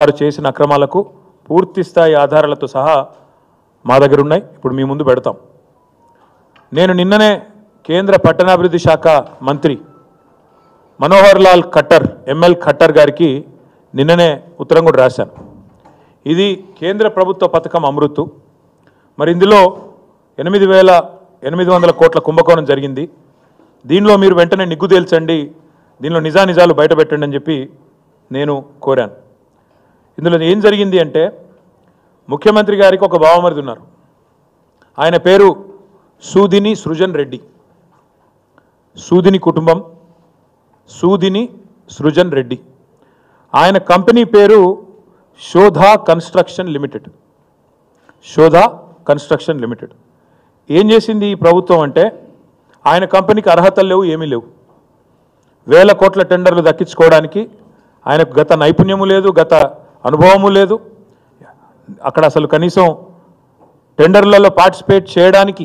వారు చేసిన అక్రమాలకు పూర్తి స్థాయి ఆధారాలతో సహా మా దగ్గర ఉన్నాయి. ఇప్పుడు మీ ముందు పెడతాం. నేను నిన్ననే కేంద్ర పట్టణాభివృద్ధి శాఖ మంత్రి మనోహర్ లాల్ ఖట్టర్ ఎంఎల్ ఖట్టర్ గారికి నిన్ననే ఉత్తరం కూడా రాశాను. ఇది కేంద్ర ప్రభుత్వ పథకం అమృత్. మరి ఇందులో 8,800 కోట్ల కుంభకోణం జరిగింది. దీనిలో మీరు వెంటనే నిగ్గు తేల్చండి, దీనిలో నిజానిజాలు బయటపెట్టండి అని చెప్పి నేను కోరాను. ఇందులో ఏం జరిగింది అంటే, ముఖ్యమంత్రి గారికి ఒక బావమరిది ఉన్నారు. ఆయన పేరు సూదిని సృజన్ రెడ్డి. సూదిని కుటుంబం, సూదిని సృజన్ రెడ్డి. ఆయన కంపెనీ పేరు Shodha construction limited. Shodha construction limited. ఏం చేసింది ఈ ప్రభుత్వం అంటే, ఆయన కంపెనీకి అర్హతలు లేవు, ఏమీ లేవు. వేల కోట్ల టెండర్లు దక్కించుకోవడానికి ఆయనకు గత నైపుణ్యము లేదు, గత అనుభవము లేదు. అక్కడ అసలు కనీసం టెండర్లలో పార్టిసిపేట్ చేయడానికి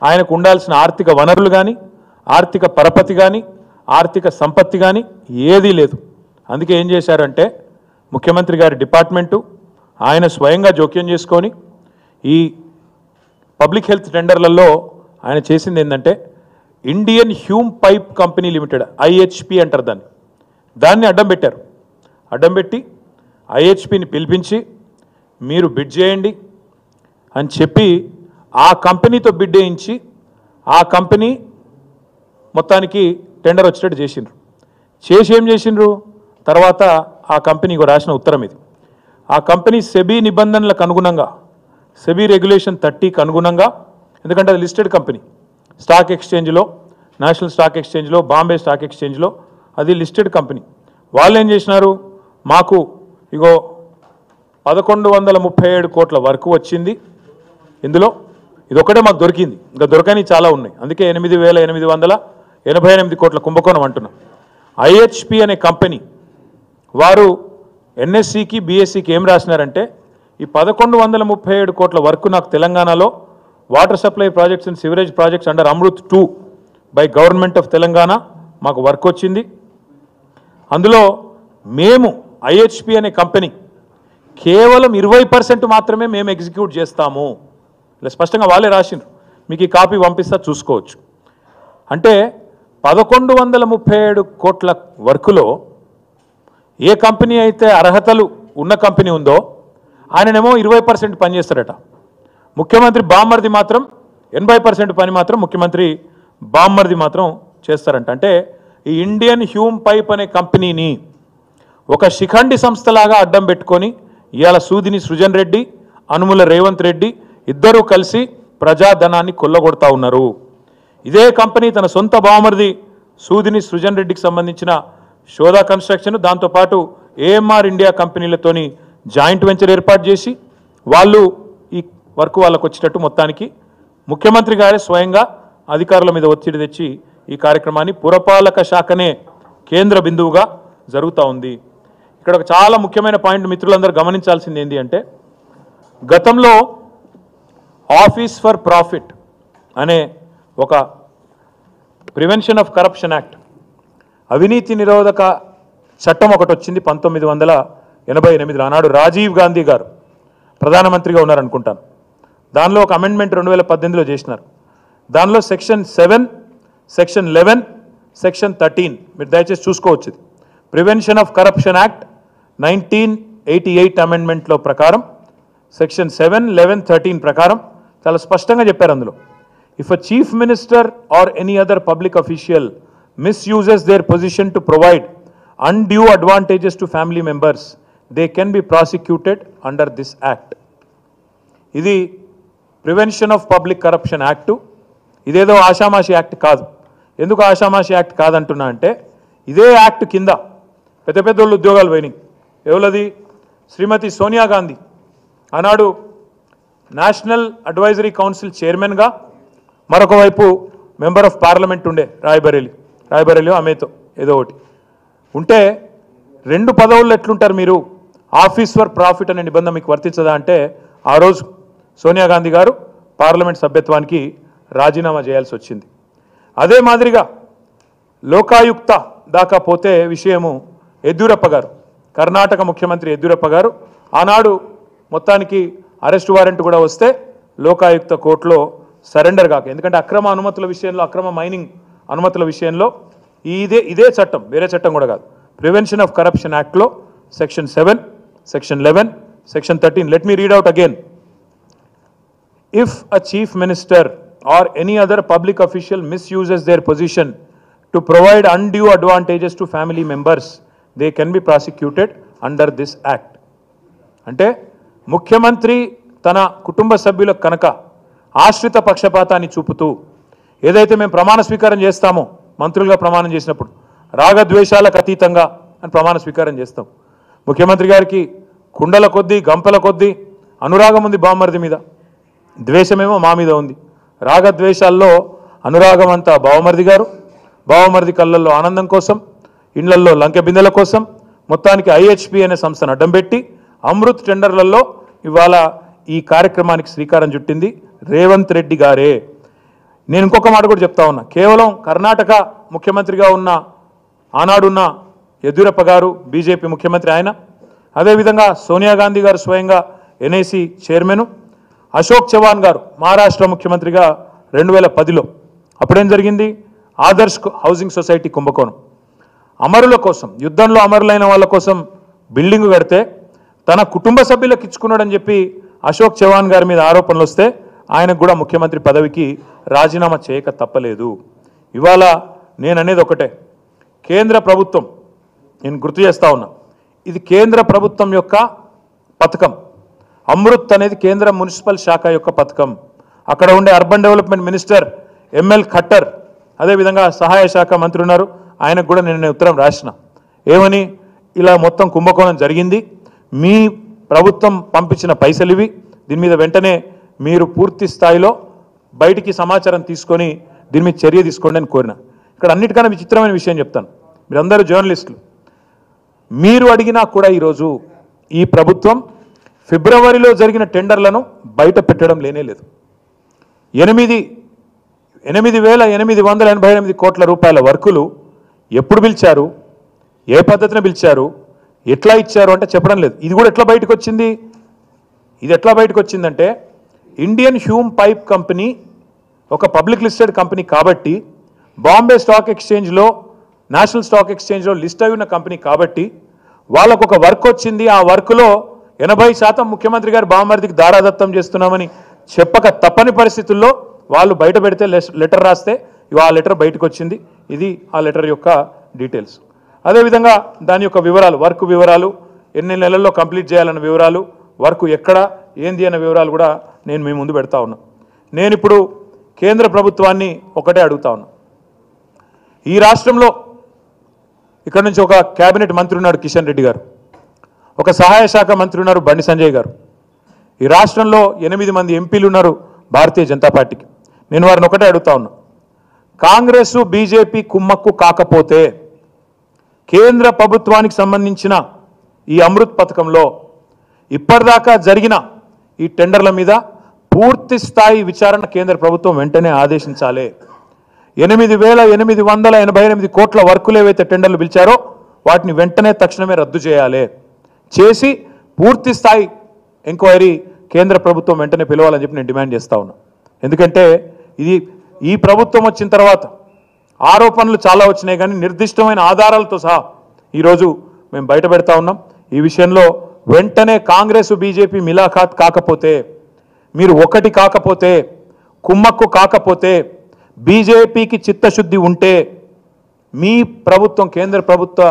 ఆయనకు ఉండాల్సిన ఆర్థిక వనరులు కానీ, ఆర్థిక పరపతి కానీ, ఆర్థిక సంపత్తి కానీ ఏదీ లేదు. అందుకే ఏం చేశారంటే, ముఖ్యమంత్రి గారి డిపార్ట్మెంటు ఆయన స్వయంగా జోక్యం చేసుకొని ఈ పబ్లిక్ హెల్త్ టెండర్లలో ఆయన చేసింది ఏంటంటే, Indian Hume Pipe company limited, IHP అంటారు దాన్ని అడ్డం పెట్టారు. అడ్డం పెట్టి ఐహెచ్పిని పిలిపించి మీరు బిడ్ చేయండి అని చెప్పి ఆ కంపెనీతో బిడ్ వేయించి ఆ కంపెనీ మొత్తానికి టెండర్ వచ్చేటట్టు చేసిండ్రు. చేసి ఏం చేసిండ్రు తర్వాత ఆ కంపెనీకి రాసిన ఉత్తరం ఇది. ఆ కంపెనీ సెబీ నిబంధనలకు అనుగుణంగా, సెబీ రెగ్యులేషన్ 30కి అనుగుణంగా, ఎందుకంటే అది లిస్టెడ్ కంపెనీ, స్టాక్ ఎక్స్చేంజ్లో, నేషనల్ స్టాక్ ఎక్స్చేంజ్లో, బాంబే స్టాక్ ఎక్స్చేంజ్లో అది లిస్టెడ్ కంపెనీ. వాళ్ళు ఏం చేసినారు, మాకు ఇగో 1137 కోట్ల వరకు వచ్చింది, ఇందులో ఇదొక్కటే మాకు దొరికింది, ఇంకా దొరకని చాలా ఉన్నాయి, అందుకే 8,888 కోట్ల కుంభకోణం అంటున్నాం. ఐహెచ్పి అనే కంపెనీ వారు ఎన్ఎస్సికి బీఎస్సికి ఏం రాసినారంటే, ఈ 1137 కోట్ల వరకు నాకు తెలంగాణలో water supply projects and sewerage projects under Amrit 2 by government of Telangana మాకు వర్క్ వచ్చింది. అందులో మేము ఐహెచ్పి అనే కంపెనీ కేవలం 20% మాత్రమే మేము ఎగ్జిక్యూట్ చేస్తాము. ఇలా స్పష్టంగా వాళ్ళే రాసిండ్రు. మీకు ఈ కాపీ పంపిస్తా, చూసుకోవచ్చు. అంటే 1137 కోట్ల వర్కులో ఏ కంపెనీ అయితే అర్హతలు ఉన్న కంపెనీ ఉందో ఆయననేమో 20% పనిచేస్తారట. ముఖ్యమంత్రి బామ్మర్ది మాత్రం 80% పని మాత్రం ముఖ్యమంత్రి బామ్మర్ది మాత్రం చేస్తారంట. అంటే ఈ ఇండియన్ హ్యూమ్ పైప్ అనే కంపెనీని ఒక శిఖండి సంస్థలాగా అడ్డం పెట్టుకొని ఇవాళ సూదిని సృజన్ రెడ్డి, అనుముల రేవంత్ రెడ్డి ఇద్దరూ కలిసి ప్రజాధనాన్ని కొల్లగొడతా ఉన్నారు. ఇదే కంపెనీ తన సొంత బావమరిది సూదిని సృజన్ రెడ్డికి సంబంధించిన శోధా కన్స్ట్రక్షన్, దాంతోపాటు ఏఎంఆర్ ఇండియా కంపెనీలతోని జాయింట్ వెంచర్ ఏర్పాటు చేసి వాళ్ళు ఈ వర్క్ వాళ్ళకు వచ్చేటట్టు మొత్తానికి ముఖ్యమంత్రి గారే స్వయంగా అధికారుల మీద ఒత్తిడి తెచ్చి ఈ కార్యక్రమాన్ని పురపాలక శాఖనే కేంద్ర బిందువుగా జరుగుతూ ఉంది. ఇక్కడ ఒక చాలా ముఖ్యమైన పాయింట్ మిత్రులందరూ గమనించాల్సింది ఏంటి అంటే, గతంలో ఆఫీస్ ఫర్ ప్రాఫిట్ అనే ఒక ప్రివెన్షన్ ఆఫ్ కరప్షన్ యాక్ట్, అవినీతి నిరోధక చట్టం ఒకటి వచ్చింది 1988. ఆనాడు రాజీవ్ గాంధీ గారు ప్రధానమంత్రిగా ఉన్నారనుకుంటాను. దానిలో ఒక అమెండ్మెంట్ 2018లో చేసినారు. దానిలో సెక్షన్ 7, సెక్షన్ 11, సెక్షన్ 13 మీరు దయచేసి చూసుకోవచ్చు. ప్రివెన్షన్ ఆఫ్ కరప్షన్ యాక్ట్ 1988 అమెండ్మెంట్లో ప్రకారం సెక్షన్ 7, 11, 13 ప్రకారం చాలా స్పష్టంగా చెప్పారు. అందులో if a chief minister or any other public official misuses their position to provide undue advantages to family members, they can be prosecuted under this act. ఇది prevention of public corruption act. ఇదేదో ఆషామాషి act కాదు. ఎందుకు ఆషామాషి act కాదంటున్నా అంటే, ఇదే act కింద పెద్ద పెద్ద వాళ్ళు ఉద్యోగాలు పోయినాయి. ఎవరది? శ్రీమతి సోనియా గాంధీ ఆనాడు నేషనల్ అడ్వైజరీ కౌన్సిల్ చైర్మన్గా, మరొక వైపు మెంబర్ ఆఫ్ పార్లమెంట్ ఉండే రాయ్బరేలీ ఆమెతో ఏదో ఒకటి ఉంటే, 2 పదవుల్లో ఎట్లుంటారు మీరు? ఆఫీస్ ఫర్ ప్రాఫిట్ అనే నిబంధన మీకు వర్తించదా అంటే, ఆ రోజు సోనియా గాంధీ గారు పార్లమెంట్ సభ్యత్వానికి రాజీనామా చేయాల్సి వచ్చింది. అదే మాదిరిగా లోకాయుక్త దాకా పోతే విషయము యడ్యూరప్ప గారు కర్ణాటక ముఖ్యమంత్రి యెద్యూరప్ప గారు ఆనాడు మొత్తానికి అరెస్ట్ వారెంట్ కూడా వస్తే లోకాయుక్త కోర్టులో సరెండర్ కాక, ఎందుకంటే అక్రమ అనుమతుల విషయంలో, అక్రమ మైనింగ్ అనుమతుల విషయంలో ఇదే చట్టం, వేరే చట్టం కూడా కాదు, ప్రివెన్షన్ ఆఫ్ కరప్షన్ యాక్ట్లో section 7, section 11, section 13. Let me read out again. If a chief minister or any other public official misuses their position to provide undue advantages to family members, they can be prosecuted under this act. అంటే ముఖ్యమంత్రి తన కుటుంబ సభ్యులకు కనుక ఆశ్రిత పక్షపాతాన్ని చూపుతూ ఏదైతే మేము ప్రమాణ స్వీకారం చేస్తామో, మంత్రులుగా ప్రమాణం చేసినప్పుడు రాగద్వేషాలకు అతీతంగా అని ప్రమాణ స్వీకారం చేస్తాం. ముఖ్యమంత్రి గారికి కుండల కొద్దీ గంపల కొద్దీ అనురాగం ఉంది బావమరిది మీద, ద్వేషమేమో మా మీద ఉంది. రాగద్వేషాల్లో అనురాగం అంతా బావమరిది గారు, బావమరిది కళ్ళల్లో ఆనందం కోసం, ఇండ్లల్లో లంకె బిందెల కోసం మొత్తానికి ఐహెచ్పి అనే సంస్థను అడ్డం పెట్టి అమృత్ టెండర్లలో ఇవాళ ఈ కార్యక్రమానికి శ్రీకారం చుట్టింది రేవంత్ రెడ్డి గారే. నేను ఇంకొక మాట కూడా చెప్తా ఉన్నా, కేవలం కర్ణాటక ముఖ్యమంత్రిగా ఉన్న ఆనాడున్న యెద్యూరప్ప గారు బీజేపీ ముఖ్యమంత్రి ఆయన, అదేవిధంగా సోనియా గాంధీ గారు స్వయంగా ఎన్ఐసి చైర్మన్, అశోక్ చవాన్ గారు మహారాష్ట్ర ముఖ్యమంత్రిగా 2010లో అప్పుడేం జరిగింది, ఆదర్శ్ హౌసింగ్ సొసైటీ కుంభకోణం, అమరుల కోసం, యుద్ధంలో అమరులైన వాళ్ళ కోసం బిల్డింగ్ కడితే తన కుటుంబ సభ్యులకు ఇచ్చుకున్నాడని చెప్పి అశోక్ చవాన్ గారి మీద ఆరోపణలు వస్తే ఆయనకు కూడా ముఖ్యమంత్రి పదవికి రాజీనామా చేయక తప్పలేదు. ఇవాళ నేను అనేది ఒకటే, కేంద్ర ప్రభుత్వం, నేను గుర్తు చేస్తా ఉన్నా, ఇది కేంద్ర ప్రభుత్వం యొక్క పథకం. అమృత్ అనేది కేంద్ర మున్సిపల్ శాఖ యొక్క పథకం. అక్కడ ఉండే urban development minister ML Khattar, అదేవిధంగా సహాయ శాఖ మంత్రి ఉన్నారు, ఆయనకు కూడా నేను ఉత్తరం రాసిన, ఏమని, ఇలా మొత్తం కుంభకోణం జరిగింది, మీ ప్రభుత్వం పంపించిన పైసలు ఇవి, దీని మీద వెంటనే మీరు పూర్తి స్థాయిలో బయటికి సమాచారం తీసుకొని దీని మీద చర్య తీసుకోండి అని కోరిన. ఇక్కడ అన్నిటికన్నా విచిత్రమైన విషయం చెప్తాను, మీరందరూ జర్నలిస్టులు, మీరు అడిగినా కూడా ఈరోజు ఈ ప్రభుత్వం ఫిబ్రవరిలో జరిగిన టెండర్లను బయట పెట్టడం లేనేలేదు. 8,888 కోట్ల రూపాయల వర్కులు ఎప్పుడు పిలిచారు, ఏ పద్ధతిన పిలిచారు, ఎట్లా ఇచ్చారు అంటే చెప్పడం లేదు. ఇది కూడా ఎట్లా బయటకు వచ్చింది, ఇది ఎట్లా బయటకు వచ్చిందంటే, ఇండియన్ హ్యూమ్ పైప్ కంపెనీ ఒక పబ్లిక్ లిస్టెడ్ కంపెనీ కాబట్టి, బాంబే స్టాక్ ఎక్స్చేంజ్లో, నేషనల్ స్టాక్ ఎక్స్చేంజ్లో లిస్ట్ అయి ఉన్న కంపెనీ కాబట్టి వాళ్ళకు ఒక వర్క్ వచ్చింది. ఆ వర్క్లో 80% ముఖ్యమంత్రి గారు బావమరిదికి దారాదత్తం చేస్తున్నామని చెప్పక తప్పని పరిస్థితుల్లో వాళ్ళు బయట పెడితే లెటర్ రాస్తే ఆ లెటర్ బయటకు వచ్చింది. ఇది ఆ లెటర్ యొక్క డీటెయిల్స్. అదేవిధంగా దాని యొక్క వివరాలు, వర్క్ వివరాలు, ఎన్ని నెలల్లో కంప్లీట్ చేయాలన్న వివరాలు, వర్క్ ఎక్కడ ఏంది అన్న వివరాలు కూడా నేను మీ ముందు పెడతా ఉన్నా. నేను ఇప్పుడు కేంద్ర ప్రభుత్వాన్ని ఒకటే అడుగుతా ఉన్నా, ఈ రాష్ట్రంలో ఇక్కడ నుంచి ఒక కేబినెట్ మంత్రి ఉన్నాడు కిషన్ రెడ్డి గారు, ఒక సహాయ శాఖ మంత్రి ఉన్నారు బండి సంజయ్ గారు, ఈ రాష్ట్రంలో 8 మంది ఎంపీలు ఉన్నారు భారతీయ జనతా పార్టీకి. నేను వారిని ఒకటే అడుగుతా ఉన్నా, కాంగ్రెస్ బీజేపీ కుమ్మక్కు కాకపోతే కేంద్ర ప్రభుత్వానికి సంబంధించిన ఈ అమృత్ పథకంలో ఇప్పటిదాకా జరిగిన ఈ టెండర్ల మీద పూర్తి స్థాయి విచారణ కేంద్ర ప్రభుత్వం వెంటనే ఆదేశించాలి. 8,888 కోట్ల వర్కులు ఏవైతే టెండర్లు పిలిచారో వాటిని వెంటనే తక్షణమే రద్దు చేయాలి, చేసి పూర్తి స్థాయి ఎంక్వైరీ కేంద్ర ప్రభుత్వం వెంటనే పిలవాలని చెప్పి నేను డిమాండ్ చేస్తా ఉన్నా. ఎందుకంటే ఈ ప్రభుత్వం వచ్చిన తర్వాత ఆరోపణలు చాలా వచ్చినాయి, కానీ నిర్దిష్టమైన ఆధారాలతో సహా ఈరోజు మేము బయట పెడతా ఉన్నాం. ఈ విషయంలో వెంటనే కాంగ్రెస్ బీజేపీ మిలాఖాత్ కాకపోతే, మీరు ఒకటి కాకపోతే, కుమ్మక్కు కాకపోతే, బీజేపీకి చిత్తశుద్ధి ఉంటే, మీ ప్రభుత్వం కేంద్ర ప్రభుత్వ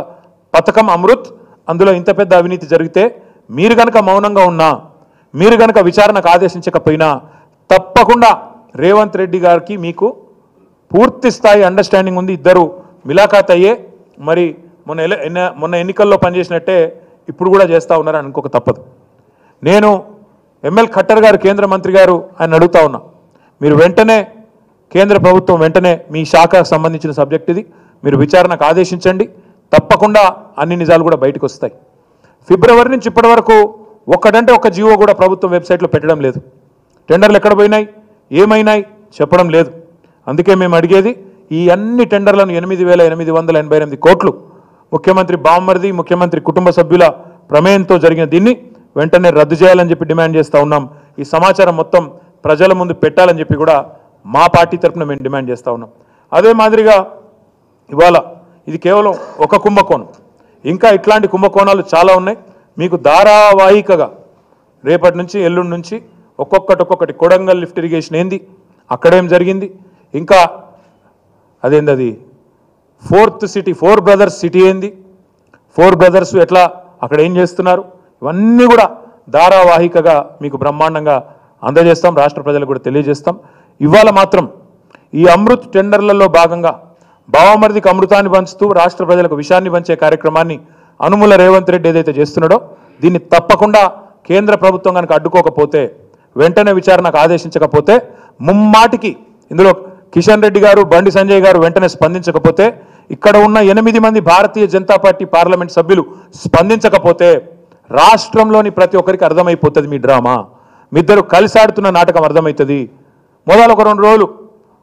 పథకం అమృత్, అందులో ఇంత పెద్ద అవినీతి జరిగితే మీరు గనక మౌనంగా ఉన్నా, మీరు గనక విచారణకు ఆదేశించకపోయినా తప్పకుండా రేవంత్ రెడ్డి గారికి మీకు పూర్తి స్థాయి అండర్స్టాండింగ్ ఉంది. ఇద్దరు మిలాఖాత్ అయ్యే మరి మొన్న ఎన్నికల్లో పనిచేసినట్టే ఇప్పుడు కూడా చేస్తూ ఉన్నారని అనుకోక తప్పదు. నేను ఎంఎల్ ఖట్టర్ గారు కేంద్ర మంత్రి గారు ఆయన అడుగుతా ఉన్నా, మీరు వెంటనే కేంద్ర ప్రభుత్వం వెంటనే మీ శాఖకు సంబంధించిన సబ్జెక్ట్ ఇది, మీరు విచారణకు ఆదేశించండి, తప్పకుండా అన్ని నిజాలు కూడా బయటకు వస్తాయి. ఫిబ్రవరి నుంచి ఇప్పటి వరకు ఒక్కడంటే ఒక జీవో కూడా ప్రభుత్వం వెబ్సైట్లో పెట్టడం లేదు. టెండర్లు ఎక్కడ పోయినాయి, ఏమైనాయి చెప్పడం లేదు. అందుకే మేము అడిగేది, ఈ అన్ని టెండర్లను 8,888 కోట్లు ముఖ్యమంత్రి బామ్మర్ది ముఖ్యమంత్రి కుటుంబ సభ్యుల ప్రమేయంతో జరిగిన దీన్ని వెంటనే రద్దు చేయాలని చెప్పి డిమాండ్ చేస్తూ ఉన్నాం. ఈ సమాచారం మొత్తం ప్రజల ముందు పెట్టాలని చెప్పి కూడా మా పార్టీ తరఫున మేము డిమాండ్ చేస్తూ ఉన్నాం. అదే మాదిరిగా ఇవాళ ఇది కేవలం ఒక కుంభకోణం, ఇంకా ఇట్లాంటి కుంభకోణాలు చాలా ఉన్నాయి. మీకు ధారావాహికగా రేపటి నుంచి ఎల్లుండి నుంచి ఒక్కొక్కటి కొడంగల్ లిఫ్ట్ ఇరిగేషన్ ఏంది, అక్కడేం జరిగింది, ఇంకా అదేంది fourth city four brothers city ఏంది, ఫోర్ బ్రదర్స్ ఎట్లా అక్కడ ఏం చేస్తున్నారు, ఇవన్నీ కూడా ధారావాహికగా మీకు బ్రహ్మాండంగా అందజేస్తాం, రాష్ట్ర ప్రజలకు కూడా తెలియజేస్తాం. ఇవాళ మాత్రం ఈ అమృత్ టెండర్లలో భాగంగా బావమరిదికి అమృతాన్ని పంచుతూ రాష్ట్ర ప్రజలకు విషయాన్ని పంచే కార్యక్రమాన్ని అనుముల రేవంత్ రెడ్డి ఏదైతే చేస్తున్నాడో దీన్ని తప్పకుండా కేంద్ర ప్రభుత్వం కనుక అడ్డుకోకపోతే, వెంటనే విచారణకు ఆదేశించకపోతే, ముమ్మాటికి ఇందులో కిషన్ రెడ్డి గారు బండి సంజయ్ గారు వెంటనే స్పందించకపోతే, ఇక్కడ ఉన్న 8 మంది భారతీయ జనతా పార్టీ పార్లమెంట్ సభ్యులు స్పందించకపోతే రాష్ట్రంలోని ప్రతి ఒక్కరికి అర్థమైపోతుంది మీ డ్రామా, మీ ఇద్దరు కలిసి ఆడుతున్న నాటకం అర్థమవుతుంది. మొదలు ఒక 2 రోజులు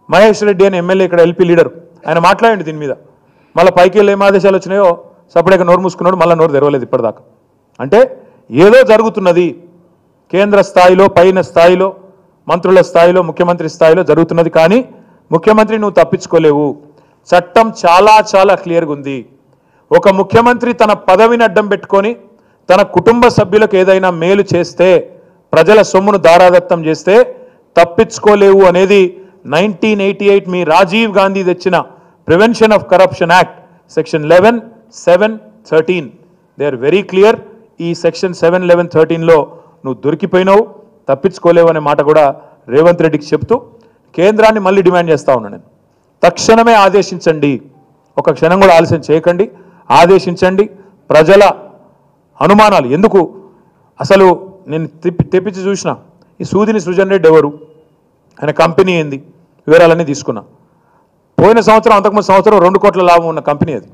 మహేష్ రెడ్డి అని ఎమ్మెల్యే ఇక్కడ ఎల్పీ లీడర్ ఆయన మాట్లాడండి దీని మీద, మళ్ళీ పైకి వెళ్ళి ఏం ఆదేశాలు వచ్చినాయో సపరేట్గా నోరు మూసుకున్నాడు, మళ్ళీ నోరు తెరవలేదు ఇప్పటిదాకా. అంటే ఏదో జరుగుతున్నది కేంద్ర స్థాయిలో, పైన స్థాయిలో, మంత్రుల స్థాయిలో, ముఖ్యమంత్రి స్థాయిలో జరుగుతున్నది. కానీ ముఖ్యమంత్రి నువ్వు తప్పించుకోలేవు. చట్టం చాలా చాలా క్లియర్గా ఉంది. ఒక ముఖ్యమంత్రి తన పదవిని అడ్డం పెట్టుకొని తన కుటుంబ సభ్యులకు ఏదైనా మేలు చేస్తే, ప్రజల సొమ్మును దారాదత్తం చేస్తే తప్పించుకోలేవు అనేది 1988 మీ రాజీవ్ గాంధీ తెచ్చిన prevention of corruption act section 11, 7, 13 they are very clear. ఈ సెక్షన్ 7, 11, 13లో నువ్వు దొరికిపోయినావు, తప్పించుకోలేవు అనే మాట కూడా రేవంత్ రెడ్డికి చెప్తూ కేంద్రాన్ని మళ్ళీ డిమాండ్ చేస్తూ ఉన్నాను నేను, తక్షణమే ఆదేశించండి, ఒక క్షణం కూడా ఆలస్యం చేయకండి, ఆదేశించండి. ప్రజల అనుమానాలు ఎందుకు, అసలు నేను తెప్పించి చూసిన ఈ సూదిని సృజన్ రెడ్డి ఎవరు, ఆయన కంపెనీ ఏంది, వివరాలన్నీ తీసుకున్నా. పోయిన సంవత్సరం అంతకుముందు సంవత్సరం 2 కోట్ల లాభం ఉన్న కంపెనీ అది.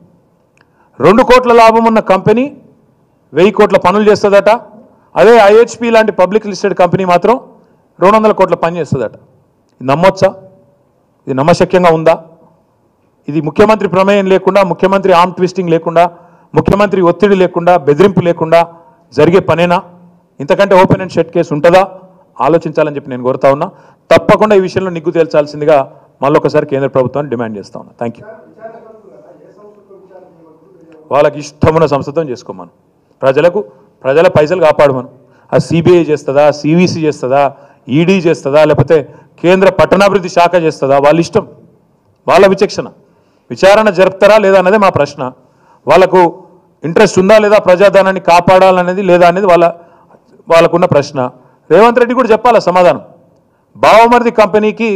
2 కోట్ల లాభం ఉన్న కంపెనీ 1000 కోట్ల పనులు చేస్తుందట. అదే ఐహెచ్పి లాంటి పబ్లిక్ లిస్టెడ్ కంపెనీ మాత్రం 200 కోట్ల పని చేస్తుందట. ఇది నమ్మొచ్చా? ఇది నమ్మశక్యంగా ఉందా? ఇది ముఖ్యమంత్రి ప్రమేయం లేకుండా, ముఖ్యమంత్రి ఆర్మ్ ట్విస్టింగ్ లేకుండా, ముఖ్యమంత్రి ఒత్తిడి లేకుండా, బెదిరింపు లేకుండా జరిగే పనేనా? ఇంతకంటే ఓపెన్ అండ్ షట్ కేసు ఉంటుందా? ఆలోచించాలని చెప్పి నేను కోరుతా ఉన్నా. తప్పకుండా ఈ విషయంలో నిగ్గు తేల్చాల్సిందిగా మళ్ళొకసారి కేంద్ర ప్రభుత్వాన్ని డిమాండ్ చేస్తా ఉన్నా. Thank you. వాళ్ళకి ఇష్టమున్న సంస్థతో చేసుకోమను, ప్రజల పైసలు కాపాడమను. ఆ సిబిఐ చేస్తుందా, సివిసి చేస్తుందా, ఈడీ చేస్తుందా, లేకపోతే కేంద్ర పట్టణాభివృద్ధి శాఖ చేస్తుందా, వాళ్ళ ఇష్టం, వాళ్ళ విచక్షణ. విచారణ జరుపుతారా లేదా అన్నదే మా ప్రశ్న. వాళ్ళకు ఇంట్రెస్ట్ ఉందా లేదా ప్రజాధనాన్ని కాపాడాలనేది లేదా అనేది వాళ్ళకున్న ప్రశ్న. రేవంత్ రెడ్డి కూడా చెప్పాలా సమాధానం. బావమరిది కంపెనీకి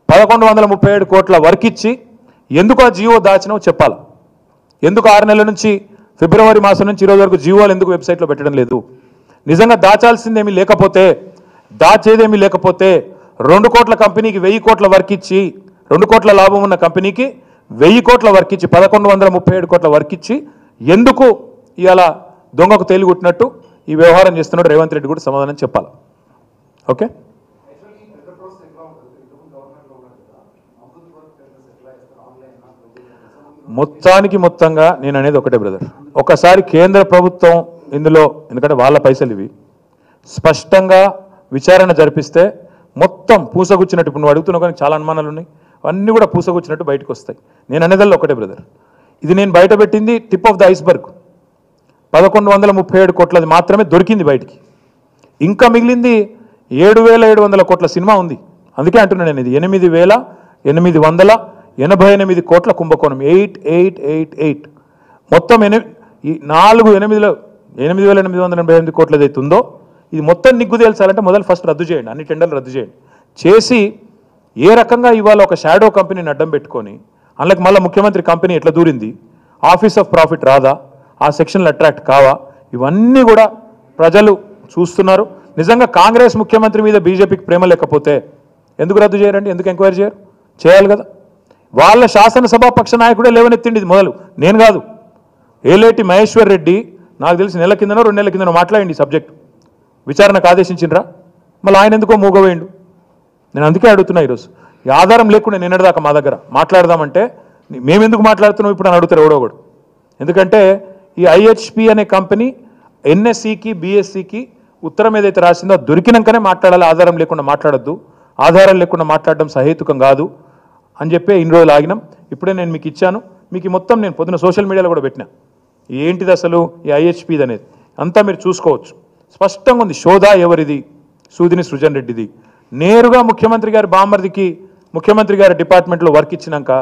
1137 కోట్ల వర్క్ ఇచ్చి ఎందుకు ఆ జీవో దాచినో చెప్పాలా. ఎందుకు 6 నెలల నుంచి ఫిబ్రవరి మాసం నుంచి ఈరోజు వరకు జీవోలు ఎందుకు వెబ్సైట్లో పెట్టడం లేదు? నిజంగా దాచాల్సిందేమీ లేకపోతే, దాచేదేమీ లేకపోతే 2 కోట్ల కంపెనీకి 1000 కోట్ల వర్క్ ఇచ్చి, 2 కోట్ల లాభం ఉన్న కంపెనీకి 1000 కోట్ల వర్క్ ఇచ్చి, 1137 కోట్ల వర్క్ ఇచ్చి ఎందుకు ఇవాళ దొంగకు తేలిగుట్టినట్టు ఈ వ్యవహారం చేస్తున్నాడు రేవంత్ రెడ్డి కూడా సమాధానం చెప్పాలి. ఓకే, మొత్తంగా నేను అనేది ఒకటే బ్రదర్, ఒకసారి కేంద్ర ప్రభుత్వం ఇందులో, ఎందుకంటే వాళ్ళ పైసలు ఇవి, స్పష్టంగా విచారణ జరిపిస్తే మొత్తం పూసగుచ్చినట్టు, ఇప్పుడు నువ్వు అడుగుతున్నావు కానీ చాలా అనుమానాలు ఉన్నాయి, అన్నీ కూడా పూసగుచ్చినట్టు బయటకు వస్తాయి. నేను అనేదల్లో ఒకటే బ్రదర్, ఇది నేను బయట పెట్టింది టిప్ ఆఫ్ ద ఐస్బర్గ్. 1137 కోట్లది మాత్రమే దొరికింది బయటికి. ఇంకా మిగిలింది 7700 కోట్ల సినిమా ఉంది. అందుకే అంటున్నాను నేను, ఇది 8888 కోట్ల కుంభకోణం, 8888 మొత్తం 8888 కోట్లది అయితే ఉందో ఇది మొత్తం నిగ్గు తేల్చాలంటే మొదలు ఫస్ట్ రద్దు చేయండి, అన్ని టెండర్లు రద్దు చేయండి. చేసి ఏ రకంగా ఇవాళ ఒక షాడో కంపెనీని అడ్డం పెట్టుకొని అందులోకి మళ్ళీ ముఖ్యమంత్రి కంపెనీ ఎట్లా దూరింది, ఆఫీస్ ఆఫ్ ప్రాఫిట్ రాదా, ఆ సెక్షన్లు అట్రాక్ట్ కావా, ఇవన్నీ కూడా ప్రజలు చూస్తున్నారు. నిజంగా కాంగ్రెస్ ముఖ్యమంత్రి మీద బీజేపీకి ప్రేమ లేకపోతే ఎందుకు రద్దు చేయరండి, ఎందుకు ఎంక్వైరీ చేయరు? చేయాలి కదా. వాళ్ళ శాసనసభాపక్ష నాయకుడే లేవనెత్తిండి ఇది మొదలు, నేను కాదు. ఏలేటి మహేశ్వర్ రెడ్డి నాకు తెలిసి నెల కిందనో 2 నెలల కిందనో మాట్లాడండి ఈ సబ్జెక్టు, విచారణకు ఆదేశించిండ్రా? మళ్ళీ ఆయన ఎందుకో మూగవేయండు. నేను అందుకే అడుగుతున్నా ఈరోజు, ఈ ఆధారం లేకుండా నిన్నటిదాకా మా దగ్గర మాట్లాడదామంటే మేమెందుకు మాట్లాడుతున్నాం ఇప్పుడు అని అడుగుతారు ఎవడో ఒకడు. ఎందుకంటే ఈ ఐహెచ్పి అనే కంపెనీ ఎన్ఎస్సికి బిఎస్సికి ఉత్తరం ఏదైతే రాసిందో దొరికినాకనే మాట్లాడాలి, ఆధారం లేకుండా మాట్లాడొద్దు, ఆధారం లేకుండా మాట్లాడడం సహేతుకం కాదు అని చెప్పి ఇన్ని రోజులు ఆగినాం. ఇప్పుడే నేను మీకు ఇచ్చాను, మీకు మొత్తం నేను పొద్దున సోషల్ మీడియాలో కూడా పెట్టినా ఏంటిది అసలు ఈ ఐహెచ్పిది అనేది అంతా మీరు చూసుకోవచ్చు. స్పష్టంగా ఉంది. షోదా ఎవరిది? సూదిని సృజన్ రెడ్డిది. నేరుగా ముఖ్యమంత్రి గారి బామ్మర్దికి ముఖ్యమంత్రి గారి డిపార్ట్మెంట్లో వర్క్ ఇచ్చినాక,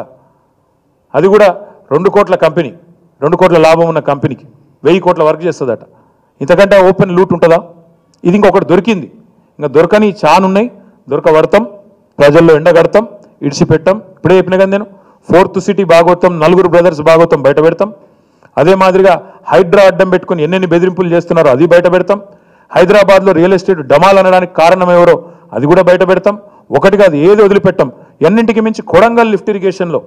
అది కూడా 2 కోట్ల కంపెనీ, 2 కోట్ల లాభం ఉన్న కంపెనీకి 1000 కోట్ల వర్క్ చేస్తుందట. ఇంతకంటే ఓపెన్ లూట్ ఉంటుందా? ఇది ఇంకొకటి దొరికింది, ఇంకా దొరకని చానున్నాయి. దొరకబడతాం, ప్రజల్లో ఎండగడతాం, ఇడిచిపెట్టాం. ఇప్పుడే చెప్పిన కదా నేను, 4th city Bhagavatam, 4 brothers Bhagavatam బయట పెడతాం. అదే మాదిరిగా హైడ్రా అడ్డం పెట్టుకుని ఎన్నెన్ని బెదిరింపులు చేస్తున్నారో అది బయట పెడతాం. హైదరాబాద్లో రియల్ ఎస్టేట్ డమాల్ అనడానికి కారణం ఎవరో అది కూడా బయట పెడతాం. ఒకటి కాదు, ఏది వదిలిపెట్టాం. ఎన్నింటికి మించి కొడంగల్ లిఫ్ట్ ఇరిగేషన్లో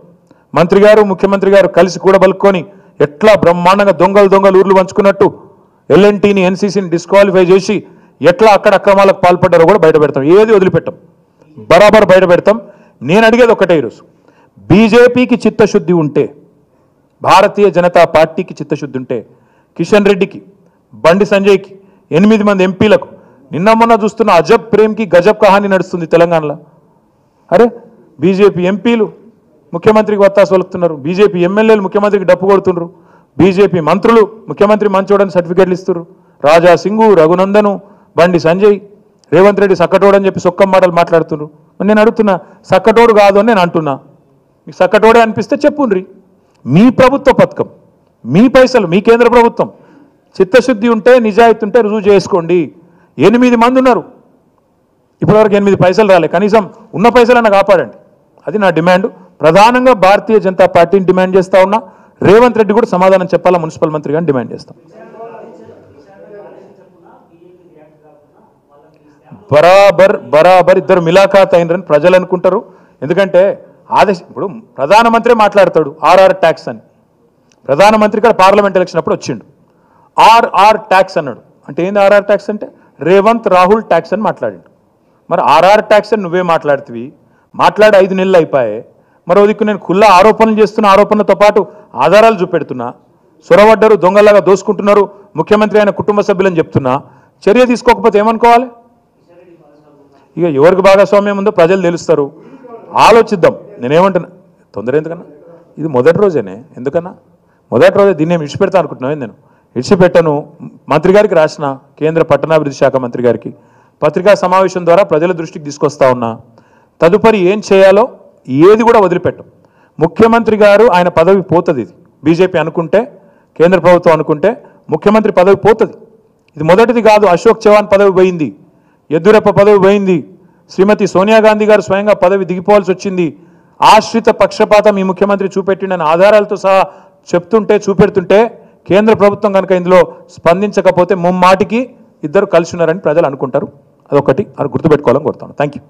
మంత్రి గారు ముఖ్యమంత్రి గారు కలిసి కూడా బలుక్కొని ఎట్లా బ్రహ్మాండంగా దొంగలు ఊర్లు పంచుకున్నట్టు ఎల్ఎన్టీని ఎన్సీసీని డిస్క్వాలిఫై చేసి ఎట్లా అక్కడ అక్రమాలకు పాల్పడ్డారో కూడా బయట పెడతాం. ఏది వదిలిపెట్టాం, బరాబర్ బయట పెడతాం. నేను అడిగేది ఒకటే ఈరోజు, బీజేపీకి చిత్తశుద్ధి ఉంటే, భారతీయ జనతా పార్టీకి చిత్తశుద్ధి ఉంటే, కిషన్ రెడ్డికి, బండి సంజయ్కి, 8 మంది ఎంపీలకు నిన్న మొన్న చూస్తున్న అజబ్ ప్రేమ్కి గజబ్ కహాని నడుస్తుంది తెలంగాణలో. అరే బీజేపీ ఎంపీలు ముఖ్యమంత్రికి వత్తాసు వలుకుతున్నారు, బీజేపీ ఎమ్మెల్యేలు ముఖ్యమంత్రికి డప్పు కొడుతున్నారు, బీజేపీ మంత్రులు ముఖ్యమంత్రి మంచోడని సర్టిఫికేట్లు ఇస్తున్నారు. రాజా సింగు, రఘునందను, బండి సంజయ్, రేవంత్ రెడ్డి సక్కటోడని చెప్పి సొక్కం మాటలు మాట్లాడుతున్నారు. నేను అడుగుతున్నా, సక్కటోడు కాదు అని నేను అంటున్నా. మీకు సక్కటోడే అనిపిస్తే చెప్పుండ్రి. మీ ప్రభుత్వ పథకం, మీ పైసలు, మీ కేంద్ర ప్రభుత్వం. చిత్తశుద్ధి ఉంటే, నిజాయితీ ఉంటే రుజువు చేసుకోండి. 8 మంది ఉన్నారు, ఇప్పటివరకు 8 పైసలు రాలే. కనీసం ఉన్న పైసలన్నా కాపాడండి. అది నా డిమాండ్. ప్రధానంగా భారతీయ జనతా పార్టీని డిమాండ్ చేస్తా ఉన్నా. రేవంత్ రెడ్డి కూడా సమాధానం చెప్పాలా మున్సిపల్ మంత్రి గారిని డిమాండ్ చేస్తాం. బరాబర్ ఇద్దరు మిలాఖాత్ అయినరని ప్రజలు అనుకుంటారు. ఎందుకంటే ఇప్పుడు ప్రధానమంత్రి మాట్లాడతాడు ఆర్ఆర్ ట్యాక్స్ అని. ప్రధానమంత్రి కూడా పార్లమెంట్ ఎలక్షన్ అప్పుడు వచ్చిండు, ఆర్ఆర్ ట్యాక్స్ అన్నాడు. అంటే ఏంది ఆర్ఆర్ ట్యాక్స్ అంటే? రేవంత్ రాహుల్ ట్యాక్స్ అని మాట్లాడిండు. మరి ఆర్ఆర్ ట్యాక్స్ అని నువ్వే మాట్లాడుతీవి, మాట్లాడి 5 నెలలు అయిపోయాయి. మరో దిక్కు నేను ఖుల్లా ఆరోపణలు చేస్తున్న, ఆరోపణలతో పాటు ఆధారాలు చూపెడుతున్నా. సొరవడ్డరు, దొంగలాగా దోసుకుంటున్నారు ముఖ్యమంత్రి ఆయన కుటుంబ సభ్యులని చెప్తున్నా. చర్య తీసుకోకపోతే ఏమనుకోవాలి? ఇక ఎవరికి భాగస్వామ్యం ఉందో ప్రజలు తెలుస్తారు. ఆలోచిద్దాం. నేనేమంటున్నా, తొందర ఎందుకన్నా? ఇది మొదటి రోజేనే. ఎందుకన్నా మొదటి రోజే దీన్ని ఏమి విడిచిపెడతా అనుకుంటున్నాను. నేను విడిచిపెట్టను. మంత్రి గారికి రాసిన, కేంద్ర పట్టణాభివృద్ధి శాఖ మంత్రి గారికి పత్రికా సమావేశం ద్వారా ప్రజల దృష్టికి తీసుకొస్తా ఉన్నా. తదుపరి ఏం చేయాలో ఏది కూడా వదిలిపెట్టం. ముఖ్యమంత్రి గారు ఆయన పదవి పోతుంది. ఇది బీజేపీ అనుకుంటే, కేంద్ర ప్రభుత్వం అనుకుంటే ముఖ్యమంత్రి పదవి పోతుంది. ఇది మొదటిది కాదు. అశోక్ చవాన్ పదవి పోయింది, యడ్యూరప్ప పదవి పోయింది, శ్రీమతి సోనియా గాంధీ గారు స్వయంగా పదవి దిగిపోవాల్సి వచ్చింది. ఆశ్రిత పక్షపాతం ఈ ముఖ్యమంత్రి చూపెట్టిండని ఆధారాలతో సహా చెప్తుంటే, చూపెడుతుంటే కేంద్ర ప్రభుత్వం కనుక ఇందులో స్పందించకపోతే ముమ్మాటికి ఇద్దరు కలిసి ఉన్నారని ప్రజలు అనుకుంటారు. అదొకటి గుర్తుపెట్టుకోవాలని కోరుతాను. Thank you.